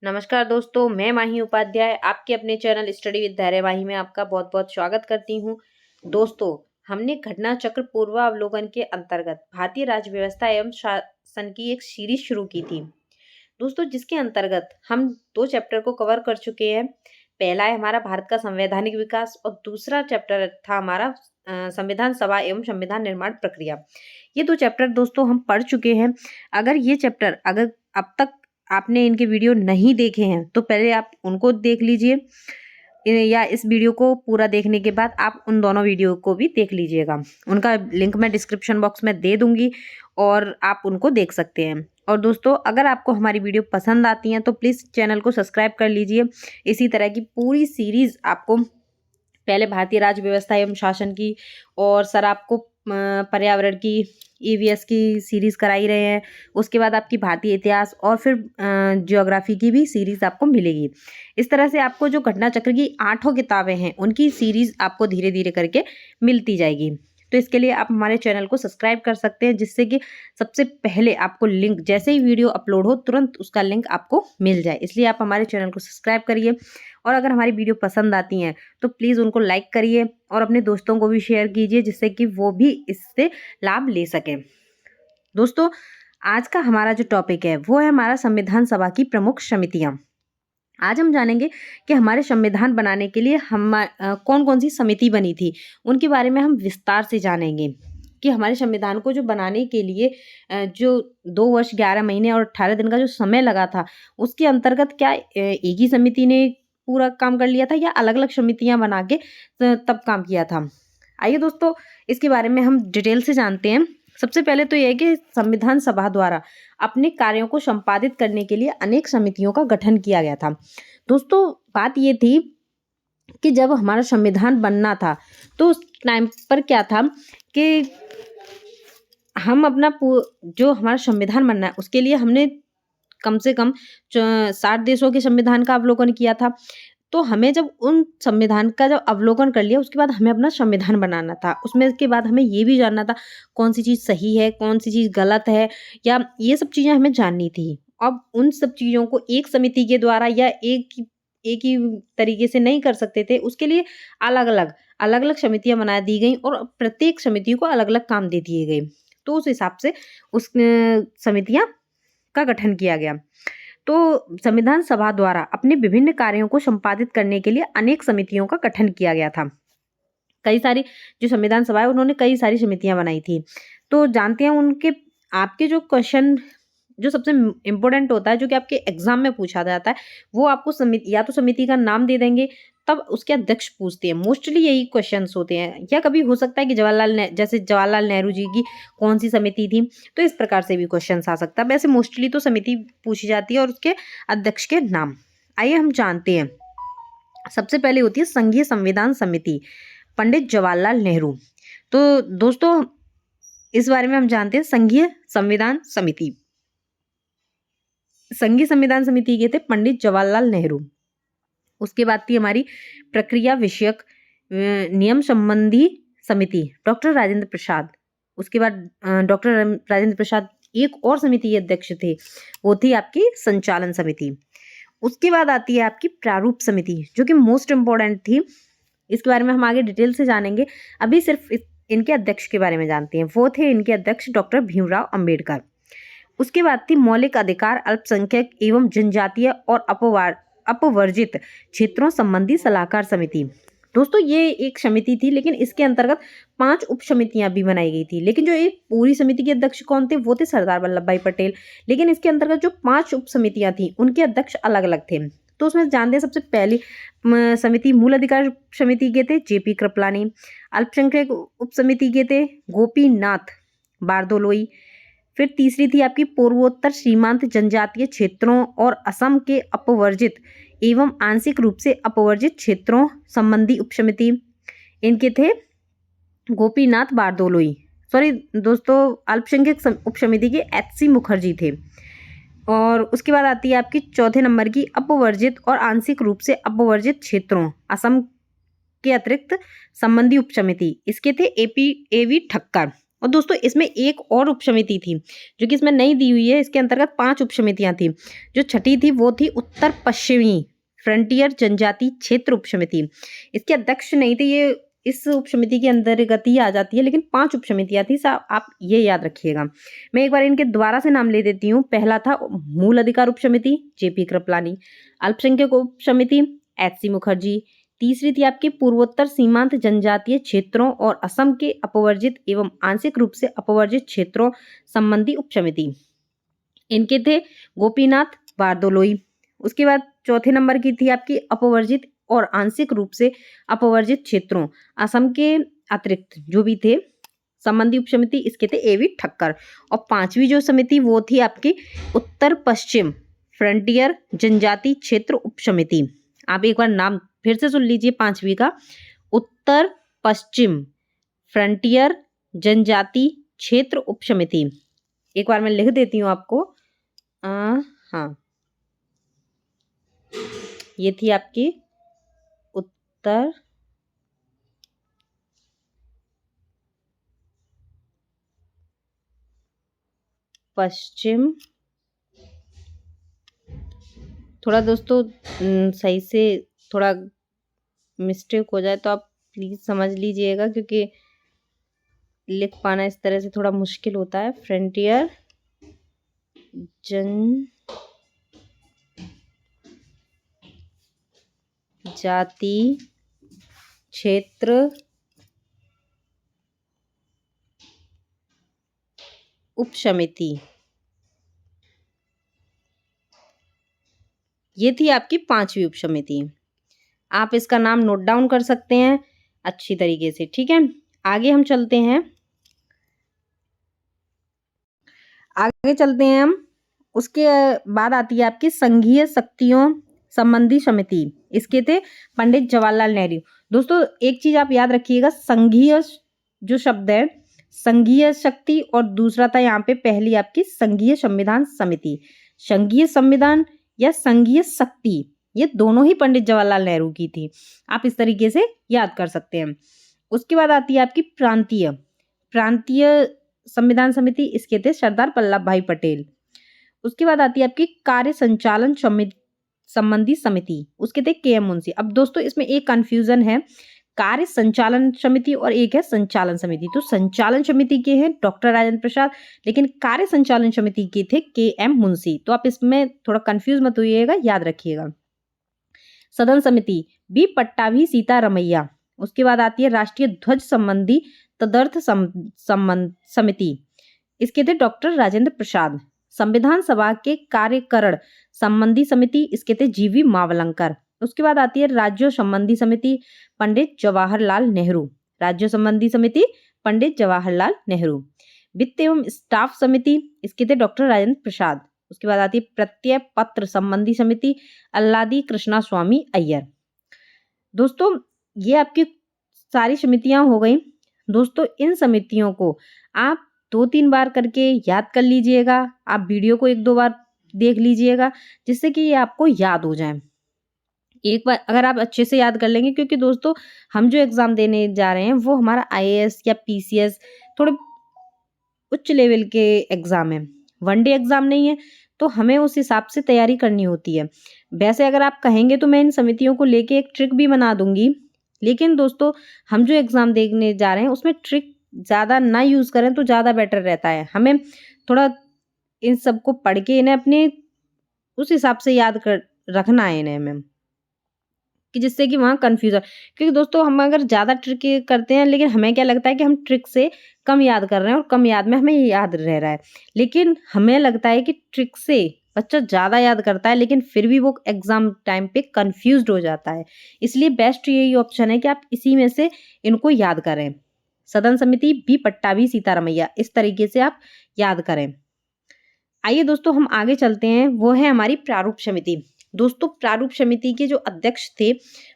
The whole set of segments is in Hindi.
नमस्कार दोस्तों, मैं माही उपाध्याय आपके अपने चैनल स्टडी विद धैर्य माही में आपका बहुत बहुत स्वागत करती हूँ। दोस्तों, हमने घटना चक्र पूर्वावलोकन के अंतर्गत भारतीय राज्य व्यवस्था एवं शासन की एक सीरीज शुरू की थी दोस्तों, जिसके अंतर्गत हम 2 चैप्टर को कवर कर चुके हैं। पहला है हमारा भारत का संवैधानिक विकास और दूसरा चैप्टर था हमारा संविधान सभा एवं संविधान निर्माण प्रक्रिया। ये 2 चैप्टर दोस्तों हम पढ़ चुके हैं। अगर अब तक आपने इनके वीडियो नहीं देखे हैं तो पहले आप उनको देख लीजिए, या इस वीडियो को पूरा देखने के बाद आप उन दोनों वीडियो को भी देख लीजिएगा। उनका लिंक मैं डिस्क्रिप्शन बॉक्स में दे दूंगी और आप उनको देख सकते हैं। और दोस्तों, अगर आपको हमारी वीडियो पसंद आती हैं तो प्लीज़ चैनल को सब्सक्राइब कर लीजिए। इसी तरह की पूरी सीरीज़ आपको पहले भारतीय राज्य व्यवस्था एवं शासन की, और सर आपको पर्यावरण की ईवीएस की सीरीज़ कराई रहे हैं। उसके बाद आपकी भारतीय इतिहास और फिर ज्योग्राफी की भी सीरीज़ आपको मिलेगी। इस तरह से आपको जो घटना चक्र की 8 किताबें हैं उनकी सीरीज़ आपको धीरे धीरे करके मिलती जाएगी। तो इसके लिए आप हमारे चैनल को सब्सक्राइब कर सकते हैं, जिससे कि सबसे पहले आपको लिंक, जैसे ही वीडियो अपलोड हो तुरंत उसका लिंक आपको मिल जाए। इसलिए आप हमारे चैनल को सब्सक्राइब करिए, और अगर हमारी वीडियो पसंद आती हैं तो प्लीज़ उनको लाइक करिए और अपने दोस्तों को भी शेयर कीजिए, जिससे कि वो भी इससे लाभ ले सकें। दोस्तों, आज का हमारा जो टॉपिक है वो है हमारा संविधान सभा की प्रमुख समितियाँ। आज हम जानेंगे कि हमारे संविधान बनाने के लिए कौन कौन सी समिति बनी थी, उनके बारे में हम विस्तार से जानेंगे कि हमारे संविधान को जो बनाने के लिए जो 2 वर्ष 11 महीने और 18 दिन का जो समय लगा था, उसके अंतर्गत क्या एक ही समिति ने पूरा काम कर लिया था या अलग अलग समितियां बना के तब काम किया था। आइए दोस्तों, इसके बारे में हम डिटेल से जानते हैं। सबसे पहले तो यह है कि संविधान सभा द्वारा अपने कार्यों को संपादित करने के लिए अनेक समितियों का गठन किया गया था। दोस्तों, बात ये थी कि जब हमारा संविधान बनना था तो उस टाइम पर क्या था कि हम अपना जो हमारा संविधान बनना है उसके लिए हमने कम से कम 60 देशों के संविधान का अवलोकन किया था। तो हमें जब उन संविधान का जब अवलोकन कर लिया, उसके बाद हमें अपना संविधान बनाना था। उसमें के बाद हमें ये भी जानना था कौन सी चीज़ सही है, कौन सी चीज़ गलत है, या ये सब चीज़ें हमें जाननी थी। अब उन सब चीज़ों को एक समिति के द्वारा या एक ही तरीके से नहीं कर सकते थे। उसके लिए अलग-अलग समितियाँ बना दी गईं और प्रत्येक समिति को अलग-अलग काम दे दिए गए। तो उस हिसाब से उस समितियाँ का गठन किया गया। तो संविधान सभा द्वारा अपने विभिन्न कार्यों को संपादित करने के लिए अनेक समितियों का गठन किया गया था। कई सारी जो संविधान सभा है उन्होंने कई सारी समितियां बनाई थी। तो जानते हैं उनके आपके जो क्वेश्चन जो सबसे इम्पोर्टेंट होता है, जो कि आपके एग्जाम में पूछा जाता है, वो आपको समिति या तो समिति का नाम दे देंगे, तब उसके अध्यक्ष पूछते हैं। मोस्टली यही क्वेश्चंस होते हैं। या कभी हो सकता है कि जैसे जवाहरलाल नेहरू जी की कौन सी समिति थी, तो इस प्रकार से भी क्वेश्चंस आ सकता है। वैसे मोस्टली तो समिति पूछी जाती है और उसके अध्यक्ष के नाम। आइए हम जानते हैं। सबसे पहले होती है संघीय संविधान समिति, पंडित जवाहरलाल नेहरू। तो दोस्तों, इस बारे में हम जानते हैं संघीय संविधान समिति। संघीय संविधान समिति के थे पंडित जवाहरलाल नेहरू। उसके बाद थी हमारी प्रक्रिया विषयक नियम संबंधी समिति, डॉक्टर राजेंद्र प्रसाद। उसके बाद डॉक्टर राजेंद्र प्रसाद एक और समिति के अध्यक्ष थे, वो थी आपकी संचालन समिति। उसके बाद आती है आपकी प्रारूप समिति, जो कि मोस्ट इम्पोर्टेंट थी। इसके बारे में हम आगे डिटेल से जानेंगे। अभी सिर्फ इनके अध्यक्ष के बारे में जानते हैं। वो थे इनके अध्यक्ष डॉक्टर भीमराव अंबेडकर। उसके बाद थी मौलिक अधिकार, अल्पसंख्यक एवं जनजातीय और अपवर्जित क्षेत्रों संबंधी सलाहकार समिति। दोस्तों, ये एक समिति थी, लेकिन इसके अंतर्गत 5 उप समितियां भी बनाई गई थी। लेकिन जो एक पूरी समिति के अध्यक्ष कौन थे, वो थे सरदार वल्लभ भाई पटेल। लेकिन इसके अंतर्गत जो 5 उप समितियां थी उनके अध्यक्ष अलग अलग थे। तो उसमें जानते हैं सबसे पहली समिति मूल अधिकार समिति के थे जेपी कृपलानी। अल्पसंख्यक उप समिति के थे गोपीनाथ बारदोलोई। फिर तीसरी थी आपकी पूर्वोत्तर सीमांत जनजातीय क्षेत्रों और असम के अपवर्जित एवं आंशिक रूप से अपवर्जित क्षेत्रों संबंधी उपसमिति। इनके थे गोपीनाथ बारदोलोई। सॉरी दोस्तों, अल्पसंख्यक उपसमिति के एच.सी. मुखर्जी थे। और उसके बाद आती है आपकी चौथे नंबर की अपवर्जित और आंशिक रूप से अपवर्जित क्षेत्रों असम के अतिरिक्त संबंधी उपसमिति। इसके थे ए.वी. ठक्कर। और दोस्तों इसमें एक और उपसमिति थी जो कि इसमें नहीं दी हुई है। इसके अंतर्गत 5 उपसमितियां थी। जो छठी थी वो थी उत्तर पश्चिमी फ्रंटियर जनजाति क्षेत्र उपसमिति। इसके अध्यक्ष नहीं थे, ये इस उपसमिति के अंतर्गत ही आ जाती है, लेकिन 5 उपसमितियां थी। आप ये याद रखिएगा। मैं एक बार इनके द्वारा से नाम ले देती हूँ। पहला था मूल अधिकार उपसमिति, जेपी कृपलानी। अल्पसंख्यक उपसमिति, एच.सी. मुखर्जी। तीसरी थी आपकी पूर्वोत्तर सीमांत जनजातीय क्षेत्रों और असम के अपवर्जित एवं आंशिक रूप से अपवर्जित क्षेत्रों संबंधी उपसमिति। इनके थे गोपीनाथ बारदोलोई। उसके बाद चौथे नंबर की थी आपकी अपवर्जित और आंशिक रूप से अपवर्जित क्षेत्रों असम के अतिरिक्त जो भी थे संबंधी उपसमिति, इसके थे ए.वी. ठक्कर। और 5वीं जो समिति वो थी आपकी उत्तर पश्चिम फ्रंटियर जनजाति क्षेत्र उपसमिति। आप एक बार नाम फिर से सुन लीजिए 5वीं का, उत्तर पश्चिम फ्रंटियर जनजाति क्षेत्र उपसमिति। एक बार मैं लिख देती हूँ आपको। हाँ, ये थी आपकी उत्तर पश्चिम। थोड़ा दोस्तों सही से थोड़ा मिस्टेक हो जाए तो आप प्लीज समझ लीजिएगा, क्योंकि लिख पाना इस तरह से थोड़ा मुश्किल होता है। फ्रंटियर जनजाति क्षेत्र उपसमिति, ये थी आपकी 5वीं उपसमिति। आप इसका नाम नोट डाउन कर सकते हैं अच्छी तरीके से, ठीक है। आगे हम चलते हैं, हम। उसके बाद आती है आपकी संघीय शक्तियों संबंधी समिति। इसके थे पंडित जवाहरलाल नेहरू। दोस्तों एक चीज आप याद रखिएगा, संघीय जो शब्द है, संघीय शक्ति, और दूसरा था यहाँ पे पहली आपकी संघीय संविधान समिति। संघीय संविधान या संघीय शक्ति, ये दोनों ही पंडित जवाहरलाल नेहरू की थी। आप इस तरीके से याद कर सकते हैं। उसके बाद आती है आपकी प्रांतीय संविधान समिति। इसके थे सरदार वल्लभ भाई पटेल। उसके बाद आती है आपकी कार्य संचालन संबंधी समिति। उसके थे के.एम. मुंशी। अब दोस्तों इसमें एक कंफ्यूजन है, कार्य संचालन समिति और एक है संचालन समिति। तो संचालन समिति के हैं डॉक्टर राजेंद्र प्रसाद, लेकिन कार्य संचालन समिति के थे के.एम. मुंशी। तो आप इसमें थोड़ा कंफ्यूज मत होइएगा, याद रखिएगा। सदन समिति बी पट्टाभी सीतारमैया। उसके बाद आती है राष्ट्रीय ध्वज संबंधी तदर्थ समिति। इसके थे डॉक्टर राजेंद्र प्रसाद। संविधान सभा के कार्यकरण संबंधी समिति। इसके थे जीवी मावलंकर। उसके बाद आती है राज्यों संबंधी समिति, पंडित जवाहरलाल नेहरू। राज्यों संबंधी समिति पंडित जवाहरलाल नेहरू। वित्त एवं स्टाफ समिति, इसके थे डॉक्टर राजेंद्र प्रसाद। उसके बाद आती है प्रत्यय पत्र संबंधी समिति, अल्लादी कृष्णा स्वामी अय्यर। दोस्तों ये आपकी सारी समितियां हो गई। दोस्तों इन समितियों को आप 2-3 बार करके याद कर लीजिएगा। आप वीडियो को 1-2 बार देख लीजिएगा, जिससे कि ये आपको याद हो जाए। एक बार अगर आप अच्छे से याद कर लेंगे, क्योंकि दोस्तों हम जो एग्जाम देने जा रहे हैं वो हमारा IAS या PCS थोड़े उच्च लेवल के एग्जाम है, वनडे एग्जाम नहीं है, तो हमें उस हिसाब से तैयारी करनी होती है। वैसे अगर आप कहेंगे तो मैं इन समितियों को लेके एक ट्रिक भी बना दूंगी, लेकिन दोस्तों हम जो एग्जाम देखने जा रहे हैं उसमें ट्रिक ज़्यादा ना यूज़ करें तो ज़्यादा बेटर रहता है। हमें थोड़ा इन सबको पढ़ के इन्हें अपने उस हिसाब से याद कर रखना है इन्हें हमें, कि जिससे कि वहाँ कन्फ्यूजन, क्योंकि दोस्तों हम अगर ज़्यादा ट्रिक करते हैं, लेकिन हमें क्या लगता है कि हम ट्रिक से कम याद कर रहे हैं और कम याद में हमें याद रह रहा है, लेकिन हमें लगता है कि ट्रिक से बच्चा ज़्यादा याद करता है, लेकिन फिर भी वो एग्जाम टाइम पे कंफ्यूज्ड हो जाता है। इसलिए बेस्ट यही ऑप्शन है कि आप इसी में से इनको याद करें। सदन समिति बी पट्टाभी सीतारमैया, इस तरीके से आप याद करें। आइए दोस्तों हम आगे चलते हैं, वो है हमारी प्रारूप समिति। दोस्तों प्रारूप समिति के जो अध्यक्ष थे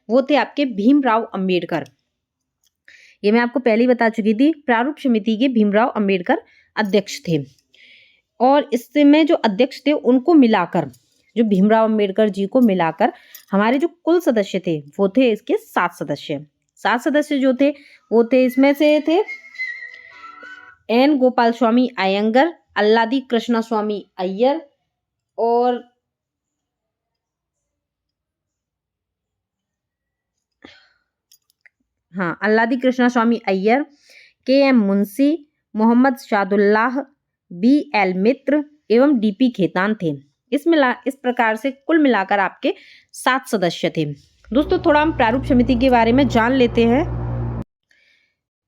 वो थे आपके भीमराव अंबेडकर। ये मैं आपको पहले ही बता चुकी थी, प्रारूप समिति के भीमराव अंबेडकर अध्यक्ष थे। और इसमें जो अध्यक्ष थे उनको मिलाकर, जो भीमराव अंबेडकर जी को मिलाकर हमारे जो कुल सदस्य थे वो थे इसके 7 सदस्य। 7 सदस्य जो थे वो थे, इसमें से थे एन गोपाल स्वामी अयंगर, अल्लादी कृष्णा स्वामी अय्यर और हाँ Alladi Krishna Swami Ayyar, K M Munshi, Mohammad Saadullah, B L Mitra एवं डीपी खेतान थे। इस प्रकार से कुल मिलाकर आपके 7 सदस्य थे। दोस्तों थोड़ा हम प्रारूप समिति के बारे में जान लेते हैं।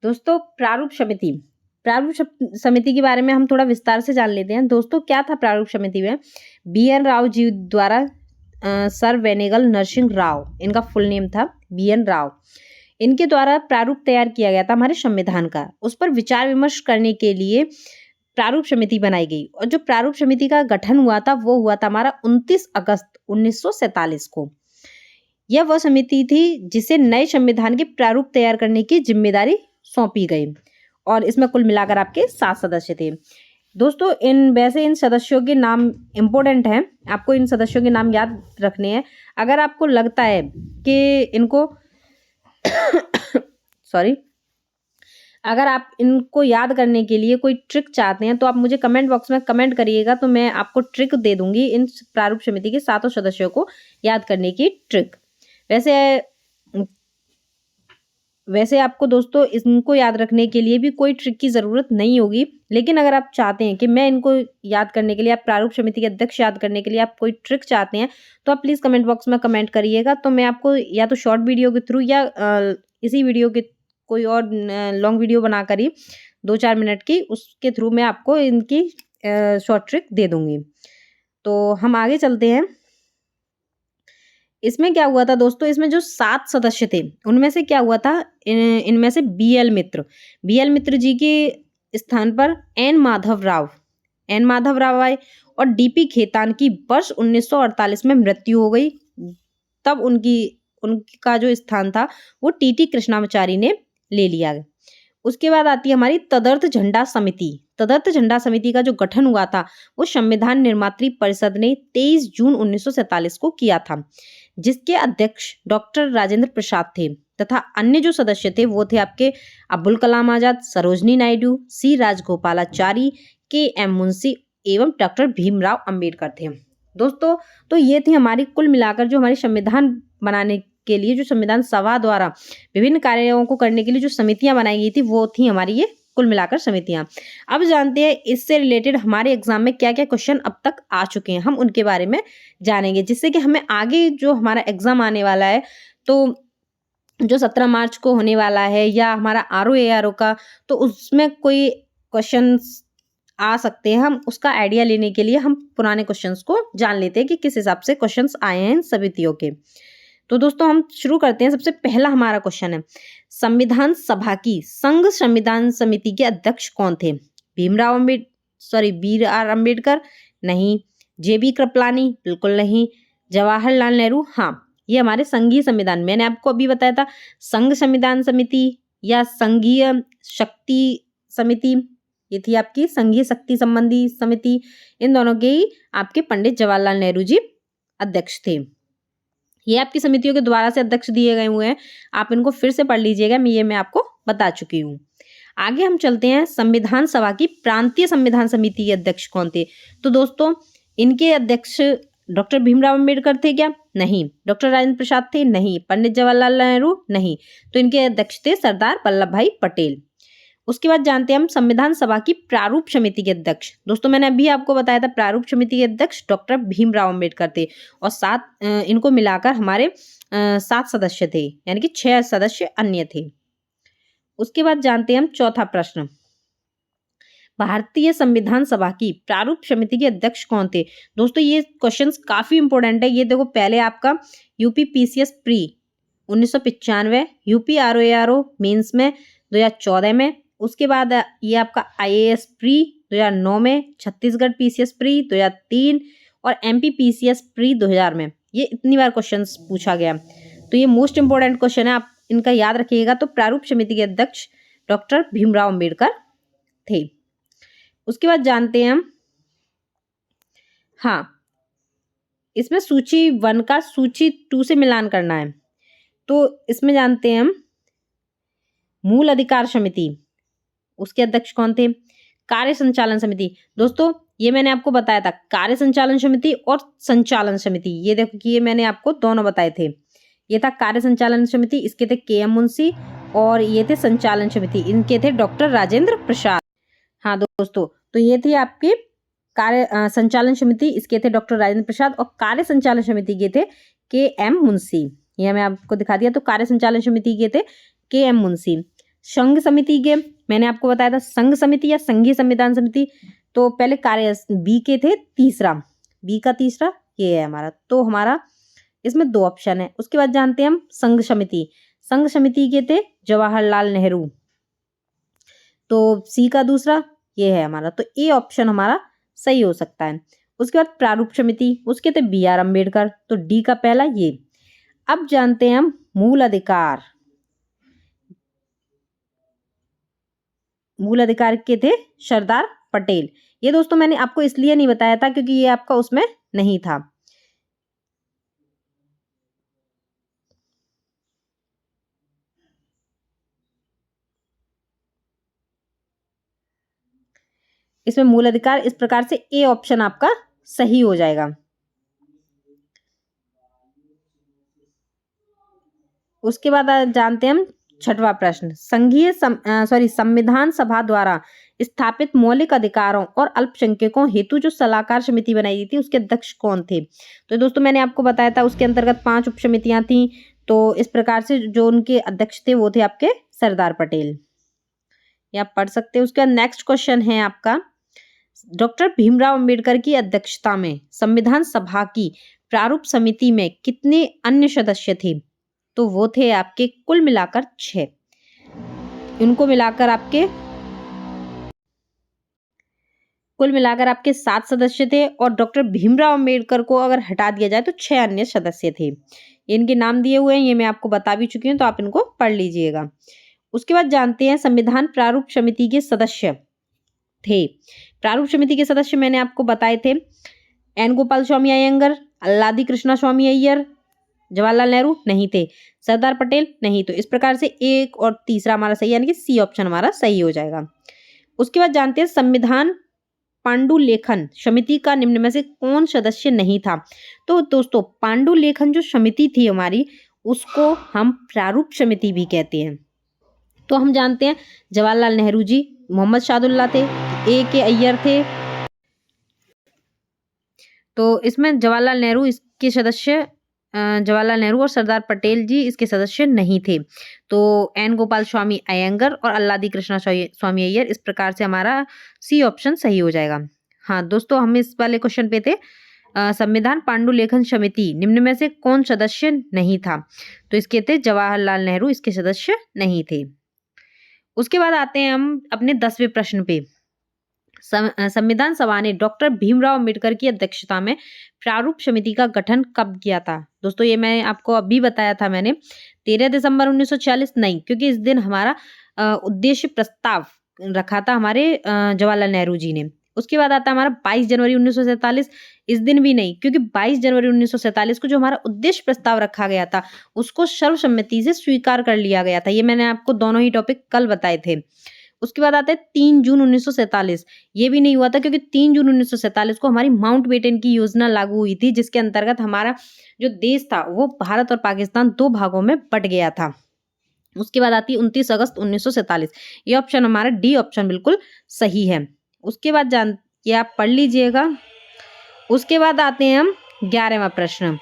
दोस्तों प्रारूप समिति के बारे में हम थोड़ा विस्तार से जान लेते हैं। दोस्तों क्या था प्रारूप समिति में? बी एन राव जी द्वारा सर वेनेगल नरसिंह राव, इनका फुल नेम था बी एन राव, इनके द्वारा प्रारूप तैयार किया गया था हमारे संविधान का। उस पर विचार विमर्श करने के लिए प्रारूप समिति बनाई गई और जो प्रारूप समिति का गठन हुआ था वो हुआ था हमारा 29 अगस्त 1947 को। यह वह समिति थी जिसे नए संविधान के प्रारूप तैयार करने की जिम्मेदारी सौंपी गई और इसमें कुल मिलाकर आपके 7 सदस्य थे। दोस्तों इन सदस्यों के नाम इम्पोर्टेंट हैं, आपको इन सदस्यों के नाम याद रखने हैं। अगर आपको लगता है कि इनको अगर आप इनको याद करने के लिए कोई ट्रिक चाहते हैं तो आप मुझे कमेंट बॉक्स में कमेंट करिएगा, तो मैं आपको ट्रिक दे दूंगी इन प्रारूप समिति के 7 सदस्यों को याद करने की ट्रिक। वैसे आपको दोस्तों इनको याद रखने के लिए भी कोई ट्रिक की ज़रूरत नहीं होगी, लेकिन अगर आप चाहते हैं कि मैं इनको याद करने के लिए, आप प्रारूप समिति के अध्यक्ष याद करने के लिए आप कोई ट्रिक चाहते हैं तो आप प्लीज़ कमेंट बॉक्स में कमेंट करिएगा, तो मैं आपको या तो शॉर्ट वीडियो के थ्रू या इसी वीडियो के कोई और लॉन्ग वीडियो बनाकर ही 2-4 मिनट की, उसके थ्रू मैं आपको इनकी शॉर्ट ट्रिक दे दूँगी। तो हम आगे चलते हैं। इसमें क्या हुआ था दोस्तों, इसमें जो 7 सदस्य थे उनमें से क्या हुआ था, इनमें से बी एल मित्र जी के स्थान पर एन माधव राव आए और डीपी खेतान की वर्ष 1948 में मृत्यु हो गई। तब उनका जो स्थान था वो टीटी कृष्णाचारी ने ले लिया। उसके बाद आती है हमारी तदर्थ झंडा समिति का जो गठन हुआ था वो संविधान निर्मात्री परिषद ने 23 जून 1947 को किया था, जिसके अध्यक्ष डॉक्टर राजेंद्र प्रसाद थे तथा अन्य जो सदस्य थे वो थे आपके अब्दुल कलाम आजाद, सरोजनी नायडू, सी राजगोपालाचारी, के एम मुंशी एवं डॉक्टर भीमराव अंबेडकर थे। दोस्तों तो ये थी हमारी कुल मिलाकर जो हमारी संविधान बनाने के लिए जो संविधान सभा द्वारा विभिन्न कार्यों को करने के लिए जो समितियां बनाई गई थी वो थी हमारी ये कुल मिलाकर समितियां। अब जानते हैं इससे रिलेटेड हमारे एग्जाम में क्या क्या क्वेश्चन अब तक आ चुके हैं, हम उनके बारे में जानेंगे, जिससे कि हमें आगे जो हमारा एग्जाम आने वाला है, तो जो 17 मार्च को होने वाला है या हमारा RO का, तो उसमें कोई क्वेश्चन आ सकते हैं। हम उसका आइडिया लेने के लिए हम पुराने क्वेश्चंस को जान लेते हैं कि किस हिसाब से क्वेश्चंस आए हैं इन समितियों के। तो दोस्तों हम शुरू करते हैं। सबसे पहला हमारा क्वेश्चन है, संविधान सभा की संघ संविधान समिति के अध्यक्ष कौन थे? B R Ambedkar? नहीं। JB कृपलानी? बिल्कुल नहीं। जवाहरलाल नेहरू? हाँ। ये हमारे संघीय संविधान, मैंने आपको अभी बताया था, संघ संविधान समिति या संघीय शक्ति समिति, ये थी आपकी संघीय शक्ति संबंधी समिति। इन दोनों के ही आपके पंडित जवाहरलाल नेहरू जी अध्यक्ष थे। ये आपकी समितियों के द्वारा से अध्यक्ष दिए गए हुए हैं, आप इनको फिर से पढ़ लीजिएगा, मैं आपको बता चुकी हूँ। आगे हम चलते हैं, संविधान सभा की प्रांतीय संविधान समिति के अध्यक्ष कौन थे? तो दोस्तों इनके अध्यक्ष डॉक्टर भीमराव अंबेडकर थे क्या? नहीं। डॉक्टर राजेंद्र प्रसाद थे? नहीं। पंडित जवाहरलाल नेहरू? नहीं। तो इनके अध्यक्ष थे सरदार वल्लभ भाई पटेल। उसके बाद जानते हैं हम संविधान सभा की प्रारूप समिति के अध्यक्ष। दोस्तों मैंने अभी आपको बताया था प्रारूप समिति के अध्यक्ष डॉक्टर भीमराव अंबेडकर थे और इनको मिलाकर हमारे 7 सदस्य थे, यानी कि 6 सदस्य अन्य थे। उसके बाद जानते हैं हम चौथा प्रश्न, भारतीय संविधान सभा की प्रारूप समिति के अध्यक्ष कौन थे? दोस्तों ये क्वेश्चंस काफी इंपॉर्टेंट है। ये देखो, पहले आपका UP PCS pre 1995, UP RO mains में 2014 में, उसके बाद ये आपका IAS प्री 2009 में, छत्तीसगढ़ PCS प्री 2003 और MP PCS प्री 2000 में। ये इतनी बार क्वेश्चंस पूछा गया, तो ये मोस्ट इंपॉर्टेंट क्वेश्चन है, आप इनका याद रखिएगा। तो प्रारूप समिति के अध्यक्ष डॉक्टर भीमराव अंबेडकर थे। उसके बाद जानते हैं हम, हाँ, इसमें सूची 1 का सूची 2 से मिलान करना है। तो इसमें जानते हैं हम मूल अधिकार समिति, उसके अध्यक्ष कौन थे? कार्य संचालन समिति, दोस्तों ये मैंने आपको बताया था, कार्य संचालन समिति और संचालन समिति, ये देखो कि ये मैंने आपको दोनों बताए थे। ये था कार्य संचालन समिति, इसके थे के एम मुंशी, और ये थे संचालन समिति, इनके थे डॉक्टर राजेंद्र प्रसाद। हाँ दोस्तों, तो ये थी आपकी कार्य संचालन समिति, इसके थे डॉक्टर राजेंद्र प्रसाद, और कार्य संचालन समिति के थे के एम मुंशी। यह मैं आपको दिखा दिया। तो कार्य संचालन समिति के थे के एम मुंशी। संघ समिति के मैंने आपको बताया था, संघ समिति या संघीय संविधान समिति। तो पहले कार्य बी के थे तीसरा, बी का तीसरा ये है हमारा। तो हमारा इसमें दो ऑप्शन है। उसके बाद जानते हैं हम संघ समिति। संघ समिति के थे जवाहरलाल नेहरू। तो सी का दूसरा ये है हमारा। तो ए ऑप्शन हमारा सही हो सकता है। उसके बाद प्रारूप समिति, उसके थे बी आर अम्बेडकर। तो डी का पहला ये। अब जानते हैं हम मूल अधिकार। मूल अधिकार के थे सरदार पटेल। ये दोस्तों मैंने आपको इसलिए नहीं बताया था क्योंकि ये आपका उसमें नहीं था। इसमें मूल अधिकार, इस प्रकार से ए ऑप्शन आपका सही हो जाएगा। उसके बाद जानते हैं हम छठवां प्रश्न। संविधान सभा द्वारा स्थापित मौलिक अधिकारों और अल्पसंख्यकों हेतु जो सलाहकार समिति बनाई गई थी उसके अध्यक्ष कौन थे? तो दोस्तों मैंने आपको बताया था उसके अंतर्गत 5 उप समितियां थी। तो इस प्रकार से जो उनके अध्यक्ष थे वो थे आपके सरदार पटेल। ये आप पढ़ सकते हैं। उसका नेक्स्ट क्वेश्चन है आपका, डॉक्टर भीमराव अंबेडकर की अध्यक्षता में संविधान सभा की प्रारूप समिति में कितने अन्य सदस्य थे? तो वो थे आपके कुल मिलाकर 6। इनको मिलाकर आपके कुल मिलाकर आपके 7 सदस्य थे, और डॉक्टर भीमराव अंबेडकर को अगर हटा दिया जाए तो 6 अन्य सदस्य थे। इनके नाम दिए हुए हैं, ये मैं आपको बता भी चुकी हूँ, तो आप इनको पढ़ लीजिएगा। उसके बाद जानते हैं संविधान प्रारूप समिति के सदस्य थे। प्रारूप समिति के सदस्य मैंने आपको बताए थे, एन गोपाल स्वामी अयंगर, अल्लादी कृष्णा स्वामी अय्यर, जवाहरलाल नेहरू नहीं थे, सरदार पटेल नहीं। तो इस प्रकार से एक और तीसरा हमारा सही, यानी कि सी ऑप्शन हमारा सही हो जाएगा। उसके बाद जानते हैं संविधान पांडुलेखन समिति का निम्न में से कौन सदस्य नहीं था? तो दोस्तों पांडुलेखन जो समिति थी हमारी, उसको हम प्रारूप समिति भी कहते हैं। तो हम जानते हैं जवाहरलाल नेहरू जी, मोहम्मद शाहदुल्ला थे, ए के अय्यर थे। तो इसमें जवाहरलाल नेहरू इसके सदस्य, जवाहरलाल नेहरू और सरदार पटेल जी इसके सदस्य नहीं थे। तो एन गोपाल स्वामी अयंगर और अल्लादी कृष्णा स्वामी अय्यर, इस प्रकार से हमारा सी ऑप्शन सही हो जाएगा। हाँ दोस्तों, हम इस वाले क्वेश्चन पे थे, संविधान पांडुलेखन समिति निम्न में से कौन सदस्य नहीं था? तो इसके थे जवाहरलाल नेहरू, इसके सदस्य नहीं थे। उसके बाद आते हैं हम अपने 10वें प्रश्न पे। संविधान सभा ने डॉक्टर भीमराव अंबेडकर की अध्यक्षता में प्रारूप समिति का गठन कब किया था? दोस्तों ये मैं आपको अभी बताया था मैंने, 13 दिसंबर 1946 नहीं, क्योंकि इस दिन हमारा उद्देश्य प्रस्ताव रखा था हमारे जवाहरलाल नेहरू जी ने। उसके बाद आता है हमारा 22 जनवरी 1947, इस दिन भी नहीं, क्योंकि 22 जनवरी 1947 को जो हमारा उद्देश्य प्रस्ताव रखा गया था उसको सर्वसम्मति से स्वीकार कर लिया गया था। ये मैंने आपको दोनों ही टॉपिक कल बताए थे। उसके बाद आता है 3 जून 1947, ये भी नहीं हुआ था क्योंकि 3 जून 1947 को हमारी माउंटबेटन की योजना लागू हुई थी, जिसके अंतर्गत हमारा जो देश था वो भारत और पाकिस्तान 2 भागों में बट गया था। उसके बाद आती है 29 अगस्त 1947, ये ऑप्शन हमारा डी ऑप्शन बिल्कुल सही है। उसके बाद ये आप पढ़ लीजिएगा। उसके बाद आते हैं हम 11वां प्रश्न,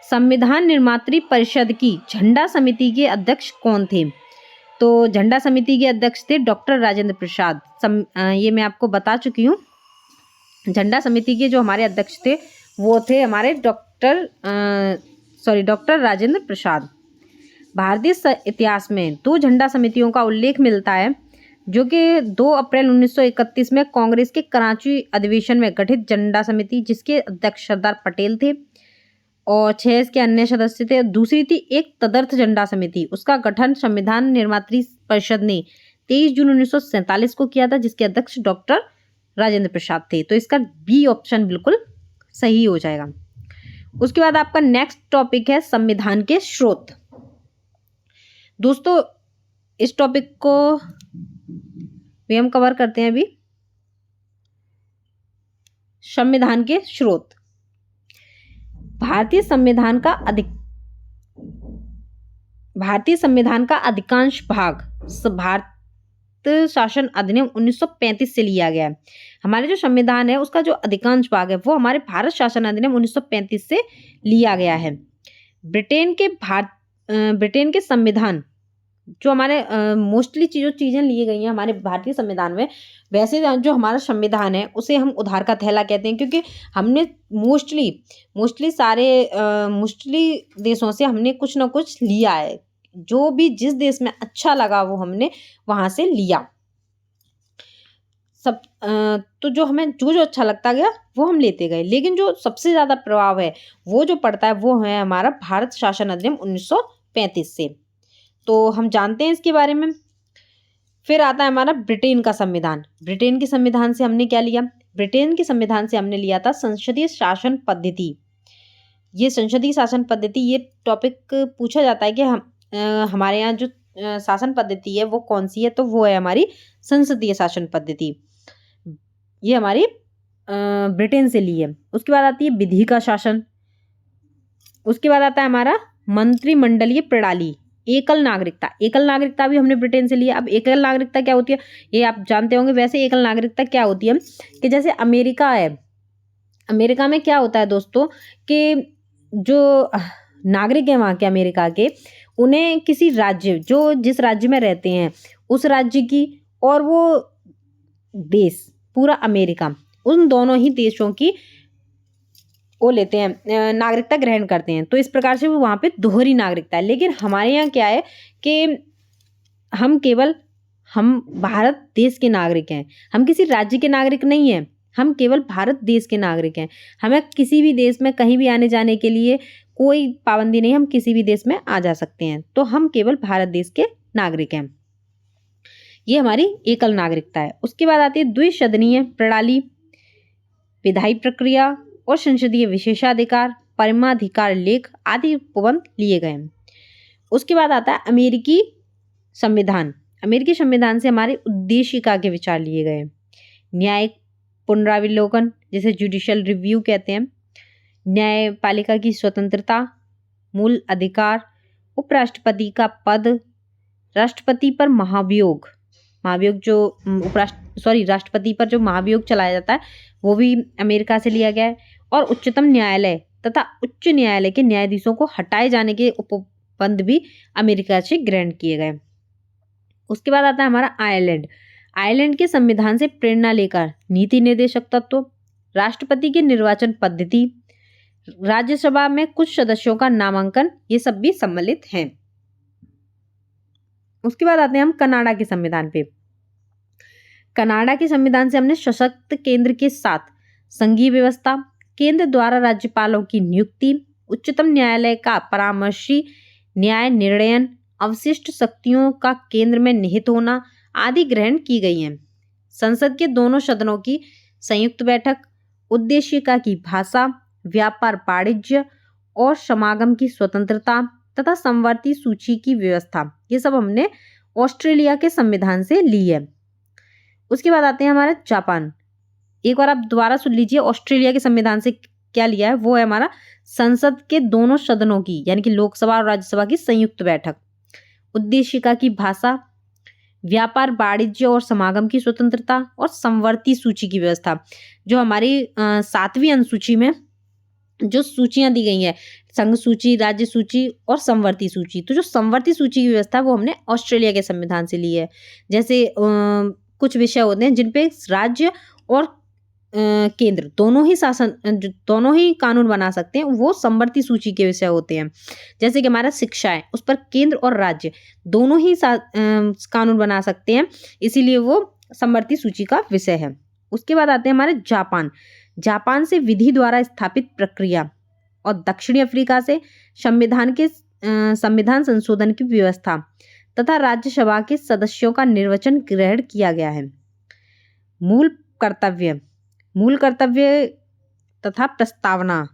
संविधान निर्मात्री परिषद की झंडा समिति के अध्यक्ष कौन थे? तो झंडा समिति के अध्यक्ष थे डॉक्टर राजेंद्र प्रसाद। ये मैं आपको बता चुकी हूँ। झंडा समिति के जो हमारे अध्यक्ष थे वो थे हमारे डॉक्टर राजेंद्र प्रसाद। भारतीय इतिहास में 2 झंडा समितियों का उल्लेख मिलता है, जो कि 2 अप्रैल 1931 में कांग्रेस के कराची अधिवेशन में गठित झंडा समिति, जिसके अध्यक्ष सरदार पटेल थे और 6 इसके अन्य सदस्य थे। दूसरी थी एक तदर्थ झंडा समिति, उसका गठन संविधान निर्मात्री परिषद ने 23 जून 1947 को किया था, जिसके अध्यक्ष डॉक्टर राजेंद्र प्रसाद थे। तो इसका बी ऑप्शन बिल्कुल सही हो जाएगा। उसके बाद आपका नेक्स्ट टॉपिक है संविधान के स्रोत। दोस्तों इस टॉपिक को वे हम कवर करते हैं अभी। संविधान के स्रोत। भारतीय संविधान का अधिकांश भाग भारत शासन अधिनियम 1935 से लिया गया है। हमारे जो संविधान है उसका जो अधिकांश भाग है वो हमारे भारत शासन अधिनियम 1935 से लिया गया है। ब्रिटेन के संविधान जो हमारे मोस्टली चीजें ली गई हैं हमारे भारतीय संविधान में, वैसे जो हमारा संविधान है उसे हम उधार का थैला कहते हैं, क्योंकि हमने मोस्टली देशों से हमने कुछ ना कुछ लिया है। जो भी जिस देश में अच्छा लगा वो हमने वहां से लिया। तो जो हमें जो अच्छा लगता गया वो हम लेते गए, लेकिन जो सबसे ज्यादा प्रभाव है वो जो पड़ता है वो है हमारा भारत शासन अधिनियम 1935 से। तो हम जानते हैं इसके बारे में। फिर आता है हमारा ब्रिटेन का संविधान। ब्रिटेन के संविधान से हमने क्या लिया? ब्रिटेन के संविधान से हमने लिया था संसदीय शासन पद्धति। ये संसदीय शासन पद्धति, ये टॉपिक पूछा जाता है कि हमारे यहाँ जो शासन पद्धति है वो कौन सी है, तो वो है हमारी संसदीय शासन पद्धति। ये हमारी ब्रिटेन से ली है। उसके बाद आती है विधि का शासन। उसके बाद आता है हमारा मंत्रिमंडलीय प्रणाली। एकल नागरिकता भी हमने ब्रिटेन से लिया। अब एकल नागरिकता क्या होती है ये आप जानते होंगे। वैसे एकल नागरिकता क्या होती है कि जैसे अमेरिका है, अमेरिका में क्या होता है दोस्तों कि जो नागरिक है वहाँ के अमेरिका के, उन्हें किसी राज्य, जो जिस राज्य में रहते हैं उस राज्य की और वो देश पूरा अमेरिका, उन दोनों ही देशों की वो लेते हैं, नागरिकता ग्रहण करते हैं। तो इस प्रकार से वो वहाँ पे दोहरी नागरिकता है। लेकिन हमारे यहाँ क्या है कि हम भारत देश के नागरिक हैं, हम किसी राज्य के नागरिक नहीं हैं, हम केवल भारत देश के नागरिक हैं। हमें किसी भी देश में कहीं भी आने जाने के लिए कोई पाबंदी नहीं, हम किसी भी देश में आ जा सकते हैं। तो हम केवल भारत देश के नागरिक हैं। ये हमारी एकल नागरिकता है। उसके बाद आती है द्विसदनीय प्रणाली, विधायी प्रक्रिया और संसदीय विशेषाधिकार, परमाधिकार लेख आदि उपबंध लिए गए हैं। उसके बाद आता है अमेरिकी संविधान। अमेरिकी संविधान से हमारे उद्देशिका के विचार लिए गए हैं। न्यायिक पुनरावलोकन, जिसे जुडिशियल रिव्यू कहते हैं, न्यायपालिका की स्वतंत्रता, मूल अधिकार, उपराष्ट्रपति का पद, राष्ट्रपति पर महाभियोग जो राष्ट्रपति पर जो महाभियोग चलाया जाता है वो भी अमेरिका से लिया गया है। और उच्चतम न्यायालय तथा उच्च न्यायालय के न्यायाधीशों को हटाए जाने के उपबंध भी अमेरिका से ग्रहण किए गए। उसके बाद आता है हमारा आयरलैंड के संविधान से प्रेरणा लेकर नीति निर्देशक तत्व, राष्ट्रपति की निर्वाचन पद्धति, राज्यसभा में कुछ सदस्यों का नामांकन, ये सब भी सम्मिलित हैं। उसके बाद आते हैं हम कनाडा के संविधान पे। कनाडा के संविधान से हमने सशक्त केंद्र के साथ संघीय व्यवस्था, केंद्र द्वारा राज्यपालों की नियुक्ति, उच्चतम न्यायालय का परामर्शी न्याय निर्णयन, अवशिष्ट शक्तियों का केंद्र में निहित होना आदि ग्रहण की गई हैं। संसद के दोनों सदनों की संयुक्त बैठक, उद्देशिका की भाषा, व्यापार वाणिज्य और समागम की स्वतंत्रता तथा समवर्ती सूची की व्यवस्था, ये सब हमने ऑस्ट्रेलिया के संविधान से ली है। उसके बाद आते हैं हमारा जापान। एक बार आप दोबारा सुन लीजिए, ऑस्ट्रेलिया के संविधान से क्या लिया है, वो है हमारा संसद के दोनों सदनों की यानी कि लोकसभा और राज्यसभा की संयुक्त बैठक, उद्देशिका की भाषा, व्यापार वाणिज्य और समागम की स्वतंत्रता और समवर्ती सूची की व्यवस्था। जो हमारी 7वीं अनुसूची में जो सूचियां दी गई हैं, संघ सूची, राज्य सूची और समवर्ती सूची, तो जो समवर्ती सूची की व्यवस्था है वो हमने ऑस्ट्रेलिया के संविधान से ली है। जैसे कुछ विषय होते हैं जिन पे राज्य और केंद्र दोनों ही कानून बना सकते हैं, वो समवर्ती सूची के विषय होते हैं। जैसे कि हमारा शिक्षा है, उस पर केंद्र और राज्य दोनों ही कानून बना सकते हैं, इसीलिए वो समवर्ती सूची का विषय है। उसके बाद आते हैं हमारे जापान से विधि द्वारा स्थापित प्रक्रिया और दक्षिणी अफ्रीका से संविधान संशोधन की व्यवस्था तथा राज्यसभा के सदस्यों का निर्वाचन ग्रहण किया गया है। मूल कर्तव्य तथा प्रस्तावना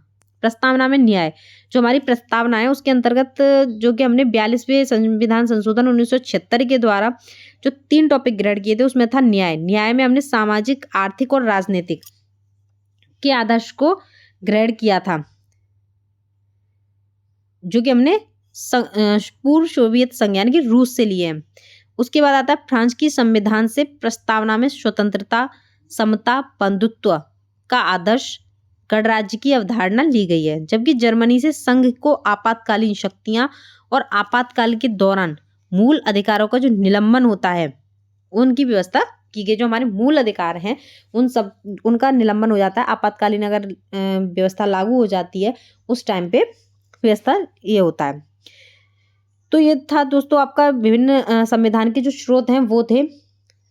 प्रस्तावना में न्याय, जो हमारी प्रस्तावना है उसके अंतर्गत जो कि हमने 42वें संविधान संशोधन 1976 के द्वारा जो 3 टॉपिक ग्रहण किए थे उसमें था न्याय। न्याय में हमने सामाजिक, आर्थिक और राजनीतिक के आदर्श को ग्रहण किया था, जो कि हमने पूर्व सोवियत संघ यानी कि रूस से लिए हैं। उसके बाद आता है फ्रांस की संविधान से प्रस्तावना में स्वतंत्रता, समता, बंधुत्व का आदर्श, गणराज्य की अवधारणा ली गई है। जबकि जर्मनी से संघ को आपातकालीन शक्तियां और आपातकाल के दौरान मूल अधिकारों का जो निलंबन होता है उनकी व्यवस्था की गई। जो हमारे मूल अधिकार हैं उनका निलंबन हो जाता है। आपातकालीन अगर व्यवस्था लागू हो जाती है उस टाइम पे व्यवस्था ये होता है। तो ये था दोस्तों आपका विभिन्न संविधान के जो स्रोत हैं वो थे।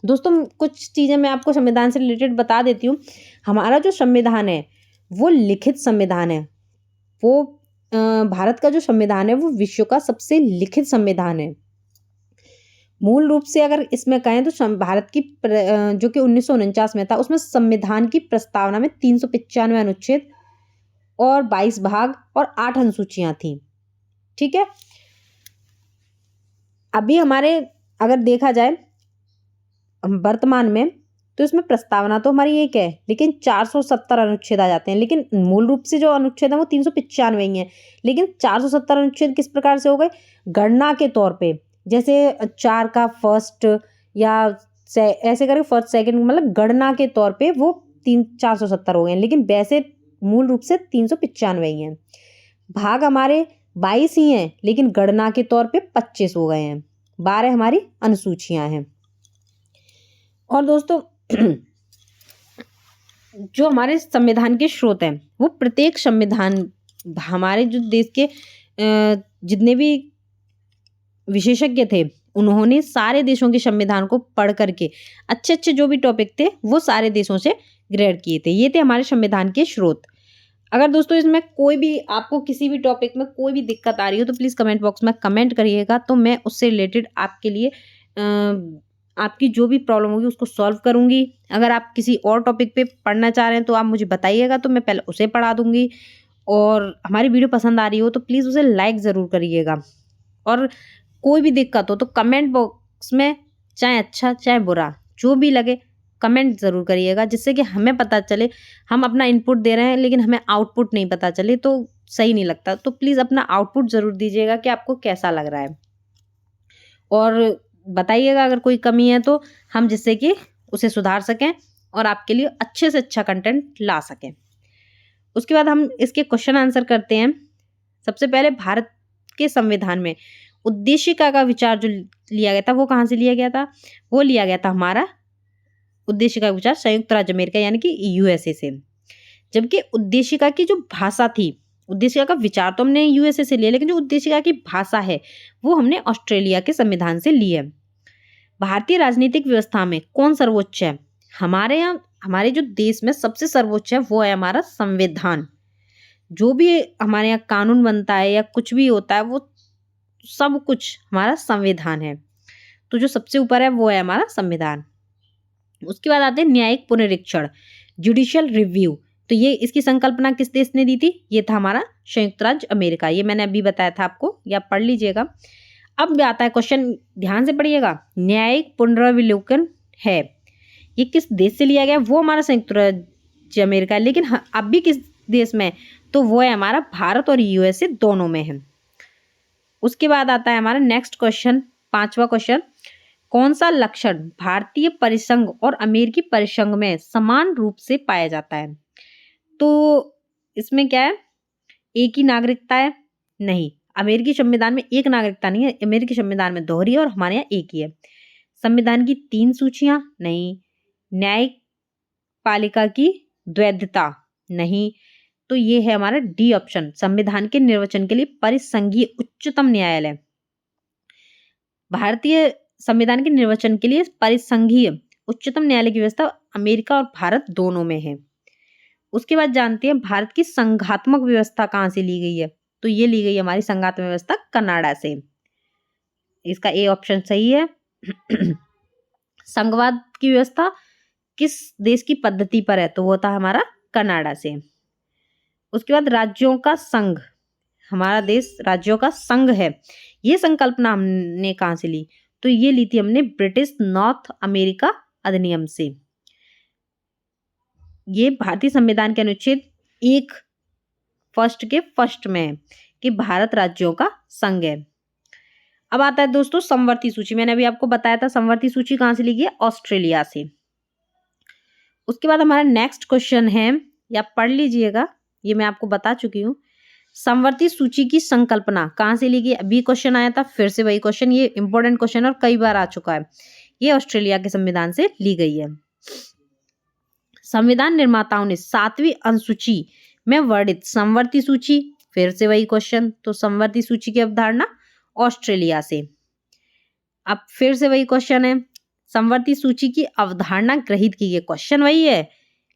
दोस्तों कुछ चीज़ें मैं आपको संविधान से रिलेटेड बता देती हूँ। हमारा जो संविधान है वो लिखित संविधान है। वो भारत का जो संविधान है वो विश्व का सबसे लिखित संविधान है। मूल रूप से अगर इसमें कहें तो भारत की जो कि 1949 में था उसमें संविधान की प्रस्तावना में 395 अनुच्छेद और 22 भाग और 8 अनुसूचियां थी। ठीक है, अभी हमारे अगर देखा जाए वर्तमान में तो इसमें प्रस्तावना तो हमारी एक है लेकिन 470 अनुच्छेद आ जाते हैं। लेकिन मूल रूप से जो अनुच्छेद है वो 395 ही है। लेकिन 470 अनुच्छेद किस प्रकार से हो गए? गणना के तौर पे, जैसे 4 का फर्स्ट या ऐसे करके फर्स्ट सेकंड, मतलब गणना के तौर पे वो 470 हो गए। लेकिन वैसे मूल रूप से 395 ही हैं। भाग हमारे 22 ही हैं लेकिन गणना के तौर पे 25 हो गए हैं। 12 हमारी अनुसूचियां हैं। और दोस्तों जो हमारे संविधान के स्रोत हैं वो प्रत्येक संविधान, हमारे जो देश के जितने भी विशेषज्ञ थे उन्होंने सारे देशों के संविधान को पढ़ करके अच्छे अच्छे जो भी टॉपिक थे वो सारे देशों से ग्रहण किए थे। ये थे हमारे संविधान के स्रोत। अगर दोस्तों इसमें कोई भी आपको किसी भी टॉपिक में कोई भी दिक्कत आ रही हो तो प्लीज़ कमेंट बॉक्स में कमेंट करिएगा, तो मैं उससे रिलेटेड आपके लिए आपकी जो भी प्रॉब्लम होगी उसको सॉल्व करूंगी। अगर आप किसी और टॉपिक पे पढ़ना चाह रहे हैं तो आप मुझे बताइएगा, तो मैं पहले उसे पढ़ा दूंगी। और हमारी वीडियो पसंद आ रही हो तो प्लीज़ उसे लाइक ज़रूर करिएगा। और कोई भी दिक्कत हो तो कमेंट बॉक्स में चाहे अच्छा चाहे बुरा जो भी लगे कमेंट ज़रूर करिएगा, जिससे कि हमें पता चले। हम अपना इनपुट दे रहे हैं लेकिन हमें आउटपुट नहीं पता चले तो सही नहीं लगता। तो प्लीज़ अपना आउटपुट ज़रूर दीजिएगा कि आपको कैसा लग रहा है, और बताइएगा अगर कोई कमी है तो हम जिससे कि उसे सुधार सकें और आपके लिए अच्छे से अच्छा कंटेंट ला सकें। उसके बाद हम इसके क्वेश्चन आंसर करते हैं। सबसे पहले भारत के संविधान में उद्देशिका का विचार जो लिया गया था वो कहाँ से लिया गया था? वो लिया गया था हमारा उद्देशिका का विचार संयुक्त राज्य अमेरिका यानी कि यूएसए से। जबकि उद्देशिका की जो भाषा थी, उद्देशिका का विचार तो हमने यूएसए से लिया लेकिन जो उद्देशिका की भाषा है वो हमने ऑस्ट्रेलिया के संविधान से ली है। भारतीय राजनीतिक व्यवस्था में कौन सर्वोच्च है? हमारे यहाँ, हमारे जो देश में सबसे सर्वोच्च है वो है हमारा संविधान। जो भी हमारे यहाँ कानून बनता है या कुछ भी होता है वो सब कुछ हमारा संविधान है। तो जो सबसे ऊपर है वो है हमारा संविधान। उसके बाद आते हैं न्यायिक पुनरीक्षण, जुडिशियल रिव्यू। तो ये इसकी संकल्पना किस देश ने दी थी? ये था हमारा संयुक्त राज्य अमेरिका। ये मैंने अभी बताया था आपको, या पढ़ लीजिएगा। अब भी आता है क्वेश्चन, ध्यान से पढ़िएगा। न्यायिक पुनरावलोकन है, ये किस देश से लिया गया? वो हमारा संयुक्त राज्य अमेरिका है। लेकिन अब भी किस देश में? तो वो है हमारा भारत और यूएसए दोनों में है। उसके बाद आता है हमारा नेक्स्ट क्वेश्चन, 5वां क्वेश्चन। कौन सा लक्षण भारतीय परिसंघ और अमेरिकी परिसंघ में समान रूप से पाया जाता है? तो इसमें क्या है? एक ही नागरिकता है? नहीं, अमेरिकी संविधान में एक नागरिकता नहीं है। अमेरिकी संविधान में दोहरी है और हमारे यहाँ एक ही है। संविधान की 3 सूचियां? नहीं। न्यायिक पालिका की द्वैधता? नहीं। तो ये है हमारा डी ऑप्शन, संविधान के निर्वचन के लिए परिसंघीय उच्चतम न्यायालय। भारतीय संविधान के निर्वचन के लिए परिसंघीय उच्चतम न्यायालय की व्यवस्था अमेरिका और भारत दोनों में है। उसके बाद जानते हैं भारत की संघात्मक व्यवस्था कहाँ से ली गई है? तो ये ली गई हमारी संघात्मक व्यवस्था कनाडा से। इसका ए ऑप्शन सही है। संघवाद की व्यवस्था किस देश की पद्धति पर है? तो वो था हमारा कनाडा से। उसके बाद राज्यों का संघ, हमारा देश राज्यों का संघ है, ये संकल्पना हमने कहाँ से ली? तो ये ली थी हमने ब्रिटिश नॉर्थ अमेरिका अधिनियम से। ये भारतीय संविधान के अनुच्छेद 1 फर्स्ट में है कि भारत राज्यों का संघ है। अब आता है दोस्तों समवर्ती सूची। मैंने अभी आपको बताया था समवर्ती सूची कहाँ से ली गई है? ऑस्ट्रेलिया से। उसके बाद हमारा नेक्स्ट क्वेश्चन है, या पढ़ लीजिएगा, ये मैं आपको बता चुकी हूँ। समवर्ती सूची की संकल्पना कहाँ से ली गई? अभी क्वेश्चन आया था, फिर से वही क्वेश्चन, ये इंपॉर्टेंट क्वेश्चन और कई बार आ चुका है। ये ऑस्ट्रेलिया के संविधान से ली गई है। संविधान निर्माताओं ने 7वीं अनुसूची में वर्णित समवर्ती सूची, फिर से वही क्वेश्चन, तो समवर्ती सूची की अवधारणा ऑस्ट्रेलिया से। अब फिर से वही क्वेश्चन है, समवर्ती सूची की अवधारणा ग्रहित की गई। क्वेश्चन वही है,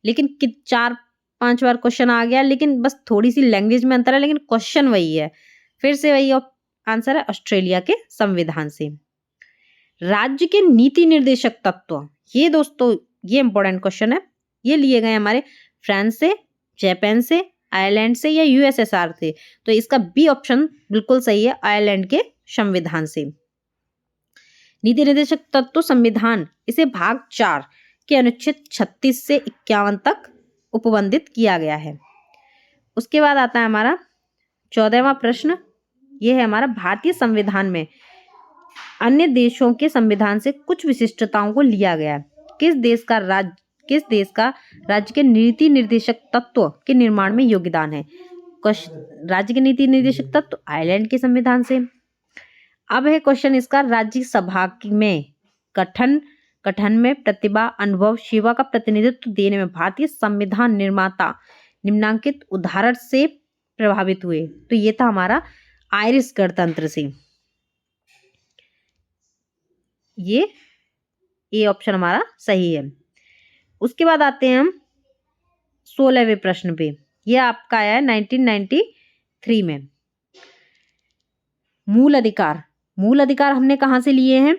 लेकिन 4-5 बार क्वेश्चन आ गया, लेकिन बस थोड़ी सी लैंग्वेज में अंतर है, लेकिन क्वेश्चन वही है। फिर से वही आंसर है ऑस्ट्रेलिया के संविधान से। राज्य के नीति निर्देशक तत्व, ये दोस्तों ये इंपॉर्टेंट क्वेश्चन है। ये लिए गए हमारे फ्रांस से, जापान से, आयरलैंड से या यूएसएसआर से। तो इसका बी ऑप्शन बिल्कुल सही है, आयरलैंड के संविधान से। नीति निर्देशक तत्व संविधान, इसे भाग 4 के अनुच्छेद 36 से 51 तक उपबंधित किया गया है। उसके बाद आता है हमारा 14वां प्रश्न। यह है हमारा, भारतीय संविधान में अन्य देशों के संविधान से कुछ विशिष्टताओं को लिया गया है। किस देश का राज्य के नीति निर्देशक तत्व के निर्माण में योगदान है? राज्य के नीति निर्देशक तत्व आयरलैंड के संविधान से। अब है क्वेश्चन इसका, राज्यसभा में गठन में प्रतिभा, अनुभव, सेवा का प्रतिनिधित्व देने में भारतीय संविधान निर्माता निम्नांकित उदाहरण से प्रभावित हुए। तो ये था हमारा आयरिश गणतंत्र से। ये ऑप्शन हमारा सही है। उसके बाद आते हैं हम 16वें प्रश्न पे। यह आपका आया है 1993 में। मूल अधिकार हमने कहाँ से लिए हैं?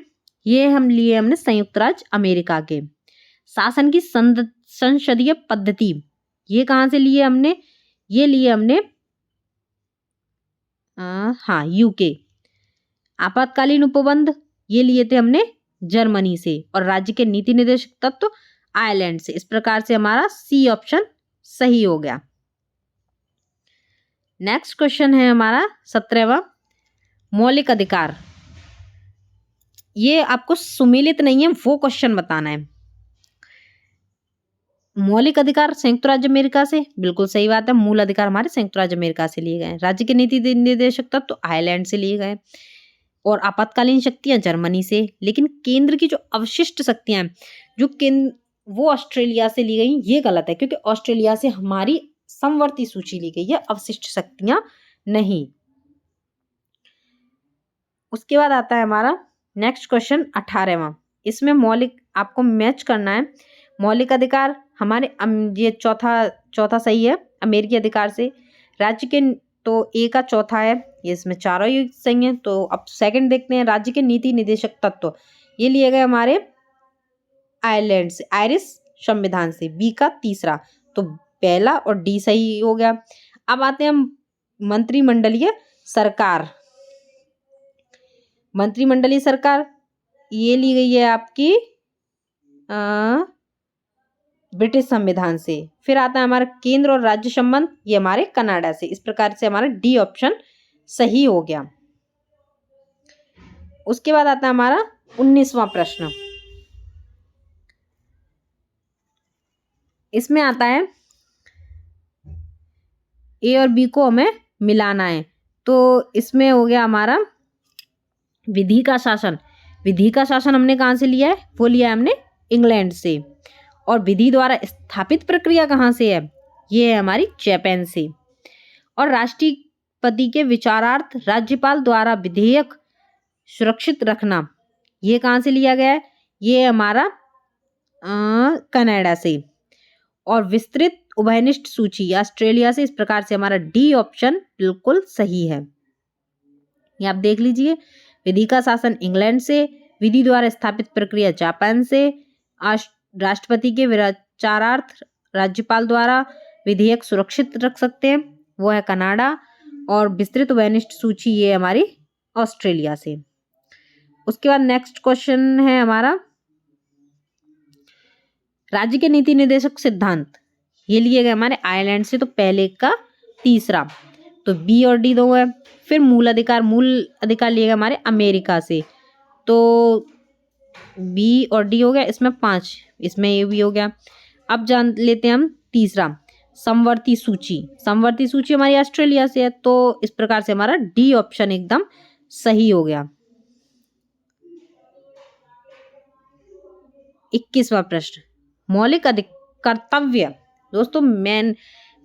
ये हमने संयुक्त राज्य अमेरिका के। शासन की संसदीय पद्धति, ये कहाँ से लिए हमने? ये लिए हमने यूके। आपातकालीन उपबंध, ये लिए थे हमने जर्मनी से। और राज्य के नीति निर्देशक तत्व आयरलैंड से। इस प्रकार से हमारा सी ऑप्शन सही हो गया। नेक्स्ट क्वेश्चन है हमारा 17वां, मौलिक अधिकार। ये आपको सुमेलित नहीं है, वो क्वेश्चन बताना है। मौलिक अधिकार संयुक्त राज्य अमेरिका से, बिल्कुल सही बात है। मूल अधिकार हमारे संयुक्त राज्य अमेरिका से लिए गए। राज्य के नीति निर्देशक तत्व तो आयरलैंड से लिए गए। और आपातकालीन शक्तियां जर्मनी से। लेकिन केंद्र की जो अवशिष्ट शक्तियां हैं, वो ऑस्ट्रेलिया से ली गई। ये गलत है, क्योंकि ऑस्ट्रेलिया से हमारी समवर्ती सूची ली गई है, अवशिष्ट शक्तियां नहीं। उसके बाद आता है हमारा नेक्स्ट क्वेश्चन 18वां। इसमें मौलिक आपको मैच करना है। मौलिक अधिकार हमारे ये चौथा सही है, अमेरिकी अधिकार से। राज्य के तो ए का चौथा है, ये इसमें चारों ही सही हैं। तो अब सेकंड देखते हैं, राज्य के नीति निर्देशक तत्व, ये लिए गए हमारे आयरलैंड से, आयरिश संविधान से। बी का तीसरा, तो पहला और डी सही हो गया। अब आते हैं मंत्रिमंडलीय सरकार। मंत्रिमंडलीय सरकार ये ली गई है आपकी ब्रिटिश संविधान से। फिर आता है हमारा केंद्र और राज्य संबंध, ये हमारे कनाडा से। इस प्रकार से हमारा डी ऑप्शन सही हो गया। उसके बाद आता है हमारा 19वां प्रश्न। इसमें आता है ए और बी को हमें मिलाना है। तो इसमें हो गया हमारा विधि का शासन। विधि का शासन हमने कहाँ से लिया है? वो लिया है हमने इंग्लैंड से। और विधि द्वारा स्थापित प्रक्रिया कहाँ से है? ये है हमारी जापान से। और राष्ट्रपति के विचारार्थ राज्यपाल द्वारा विधेयक सुरक्षित रखना, ये कहाँ से लिया गया है? ये हमारा कनाडा से। और विस्तृत उभयनिष्ठ सूची ऑस्ट्रेलिया से। इस प्रकार से हमारा डी ऑप्शन बिल्कुल सही है। ये आप देख लीजिए, विधि का शासन इंग्लैंड से, विधि द्वारा स्थापित प्रक्रिया जापान से, राष्ट्रपति के विचारार्थ राज्यपाल द्वारा विधेयक सुरक्षित रख सकते हैं वो है कनाडा, और विस्तृत वैनिष्ठ सूची ये हमारी ऑस्ट्रेलिया से। उसके बाद नेक्स्ट क्वेश्चन है हमारा, राज्य के नीति निर्देशक सिद्धांत ये लिए गए हमारे आयरलैंड से, तो पहले का तीसरा, तो बी और डी दो है। फिर मूल अधिकार लिए गए हमारे अमेरिका से, तो बी और डी हो गया, इसमें 5, इसमें ये भी हो गया। अब जान लेते हैं हम तीसरा, समवर्ती सूची हमारी ऑस्ट्रेलिया से है, तो इस प्रकार से हमारा डी ऑप्शन एकदम सही हो गया। 21वां प्रश्न, मौलिक कर्तव्य। दोस्तों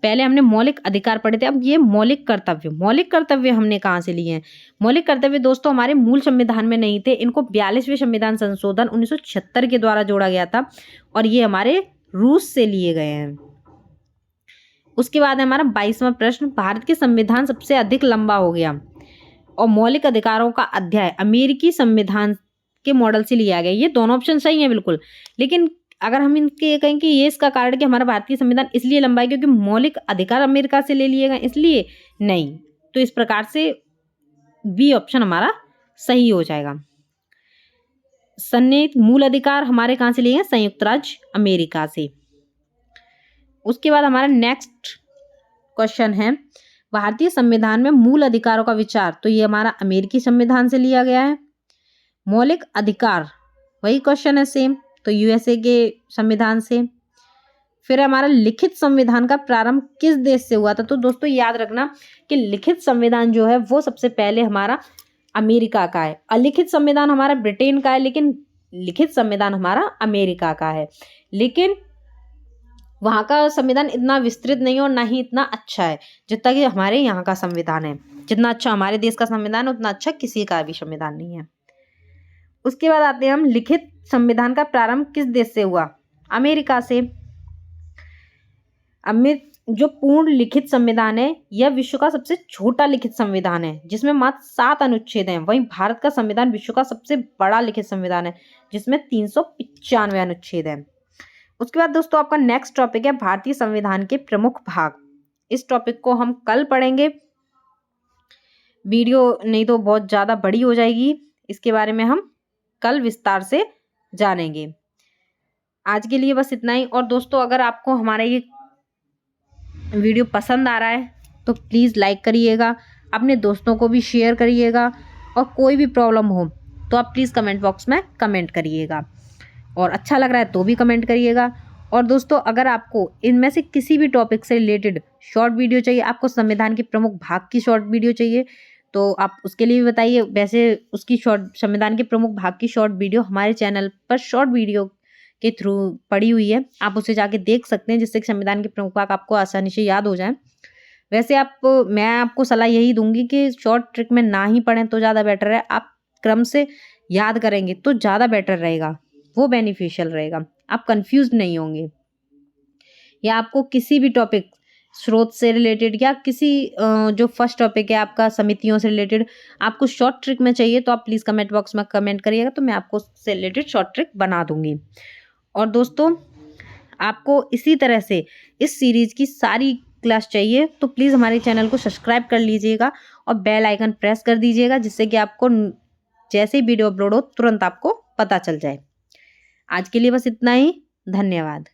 पहले हमने मौलिक अधिकार पढ़े थे, अब ये मौलिक कर्तव्य हमने कहाँ से लिए हैं? मौलिक कर्तव्य दोस्तों हमारे मूल संविधान में नहीं थे, इनको 42वें संविधान संशोधन 1976 के द्वारा जोड़ा गया था, और ये हमारे रूस से लिए गए हैं। उसके बाद है हमारा 22वां प्रश्न, भारत के संविधान सबसे अधिक लंबा हो गया और मौलिक अधिकारों का अध्याय अमेरिकी संविधान के मॉडल से लिया गया। ये दोनों ऑप्शन सही है बिल्कुल, लेकिन अगर हम इनके ये कहें कि ये इसका कारण कि हमारा भारतीय संविधान इसलिए लंबा है क्योंकि मौलिक अधिकार अमेरिका से ले लिए गए, इसलिए नहीं, तो इस प्रकार से बी ऑप्शन हमारा सही हो जाएगा। सन्निहित मूल अधिकार हमारे कहाँ से लिए हैं? संयुक्त राज्य अमेरिका से। उसके बाद हमारा नेक्स्ट क्वेश्चन है, भारतीय संविधान में मूल अधिकारों का विचार, तो ये हमारा अमेरिकी संविधान से लिया गया है। मौलिक अधिकार वही क्वेश्चन है सेम, तो यूएसए के संविधान से। फिर हमारा लिखित संविधान का प्रारंभ किस देश से हुआ था? तो दोस्तों याद रखना कि लिखित संविधान जो है वो सबसे पहले हमारा अमेरिका का है, अलिखित संविधान हमारा ब्रिटेन का है, लेकिन लिखित संविधान हमारा अमेरिका का है। लेकिन वहाँ का संविधान इतना विस्तृत नहीं है और ना ही इतना अच्छा है जितना कि हमारे यहाँ का संविधान है। जितना अच्छा हमारे देश का संविधान है उतना अच्छा किसी का भी संविधान नहीं है। उसके बाद आते हैं हम, लिखित संविधान का प्रारंभ किस देश से हुआ? अमेरिका से। जो पूर्ण लिखित संविधान है यह विश्व का सबसे छोटा लिखित संविधान है जिसमें मात्र 7 अनुच्छेद हैं। वहीं भारत का संविधान विश्व का सबसे बड़ा लिखित संविधान है जिसमें 395 अनुच्छेद हैं। उसके बाद दोस्तों आपका नेक्स्ट टॉपिक है भारतीय संविधान के प्रमुख भाग। इस टॉपिक को हम कल पढ़ेंगे, वीडियो नहीं तो बहुत ज़्यादा बड़ी हो जाएगी, इसके बारे में हम कल विस्तार से जानेंगे। आज के लिए बस इतना ही। और दोस्तों अगर आपको हमारा ये वीडियो पसंद आ रहा है तो प्लीज़ लाइक करिएगा, अपने दोस्तों को भी शेयर करिएगा, और कोई भी प्रॉब्लम हो तो आप प्लीज़ कमेंट बॉक्स में कमेंट करिएगा, और अच्छा लग रहा है तो भी कमेंट करिएगा। और दोस्तों अगर आपको इनमें से किसी भी टॉपिक से रिलेटेड शॉर्ट वीडियो चाहिए, आपको संविधान के प्रमुख भाग की शॉर्ट वीडियो चाहिए, तो आप उसके लिए भी बताइए। वैसे उसकी संविधान के प्रमुख भाग की शॉर्ट वीडियो हमारे चैनल पर शॉर्ट वीडियो के थ्रू पड़ी हुई है, आप उसे जाके देख सकते हैं, जिससे कि संविधान के प्रमुख भाग आपको आसानी से याद हो जाए। वैसे मैं आपको सलाह यही दूंगी कि शॉर्ट ट्रिक में ना ही पढ़ें तो ज़्यादा बेटर है, आप क्रम से याद करेंगे तो ज़्यादा बेटर रहेगा, वो बेनिफिशियल रहेगा, आप कंफ्यूज नहीं होंगे। या आपको किसी भी टॉपिक स्रोत से रिलेटेड या किसी जो फर्स्ट टॉपिक है आपका समितियों से रिलेटेड आपको शॉर्ट ट्रिक में चाहिए तो आप प्लीज़ कमेंट बॉक्स में कमेंट करिएगा, तो मैं आपको उससे रिलेटेड शॉर्ट ट्रिक बना दूंगी। और दोस्तों आपको इसी तरह से इस सीरीज़ की सारी क्लास चाहिए तो प्लीज़ हमारे चैनल को सब्सक्राइब कर लीजिएगा और बेल आइकन प्रेस कर दीजिएगा, जिससे कि आपको जैसे ही वीडियो अपलोड हो तुरंत आपको पता चल जाए। आज के लिए बस इतना ही, धन्यवाद।